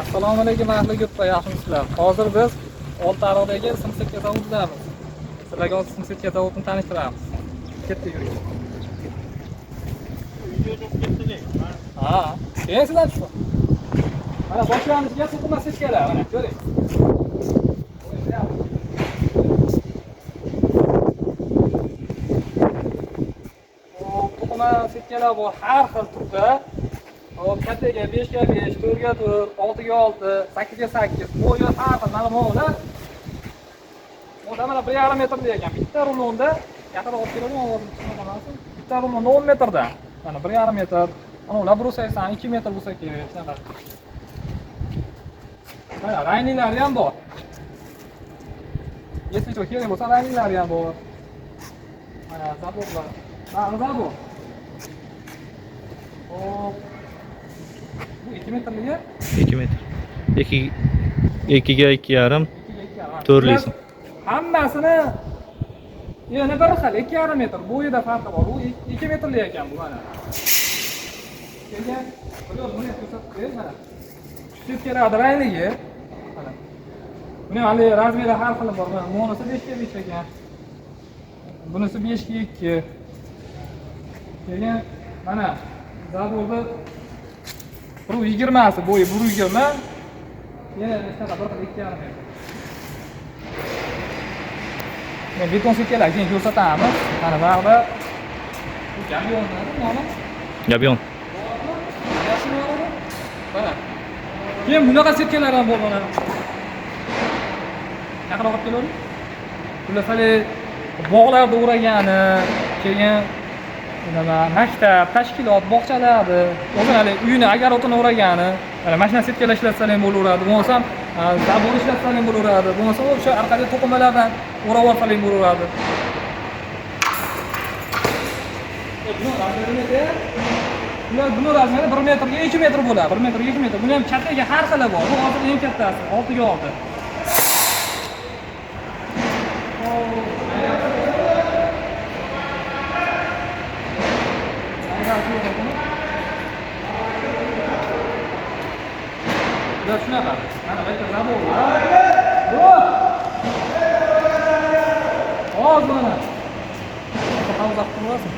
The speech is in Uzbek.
Assalomu alaykum ahli yurtda, yaxshimisizlar? Hozir biz Oltiariqdagi simsitka zavodidamiz. Sizlarga hozir simsitka zavodini tanishtiramiz. Ketdik yuring. Ha, keyin sizlar tushun. Mana boshlanishiga to'qima sitkalar, mana ko'ring. To'qima sitkalar bu har xil turda. Kattaga 5 ga 5, 4 ga 4, 6 ga 6, 8 ga 8. Bo'yi har xil mana bular. O'da mana 1,5 metrli ekan. Bitta rulonda yaqinroq olib keladi, hozir tushunolmasin. Bitta rulonda 10 metrda. Mana 1,5 metr. Ana ular bo'lsa 2 metr bo'lsa kerak, shunaqa. Mana raynilari ham bor. Если что, kerak bo'lsa raynilari ham bor. Mana zavodlar. Mana zavod. Bu 2 metrligi? 2 metr. 2 ga 2,5. 4lisi. Hammasini yana bir xil 2,5 metr bo'yida farqi bor. U 2 metrli ekan bu mana. Keyin buni ko'rsatib mana. Sitkalar rangligi. Mana. Buni hali razmeri har xil bor. Mana bunisi 5 ga 5 ekan. Bunisi 5 ga 2. Keyin mana zavodda 1,20 bo'yi 1,20. Yana shunaqa bir xil 2,5 metr. Men beton sitkalar keyin ko'rsatamiz. Mana bu yerda Gabyon. Mana. Keyin bunaqa sitkalar ham bor mana. Yaqinroq olib kelavering. Bular hali bog'larda o'ragani, keyin nima maktab, tashkilot, bog'chalarni, o'zini hali uyini agarotini o'ragani, mana mashina sitkalar ishlatsa ham bo'laveradi, bo'lmasam zabor ishlatsa ham bo'laveradi, bo'lmasa o'sha orqali to'qimalardan o'rab olsa ham bo'laveradi. Buni razmeri 1 metrga 2 metr bo'ladi. 1 metrga 2 metr. Buni ham kattaga har xili bor. Bu hozir eng kattasi 6 ga 6. Bular shunaqa. Mana bu yerda zavod bor. Hozir mana. Havza qilib qo'yasiz.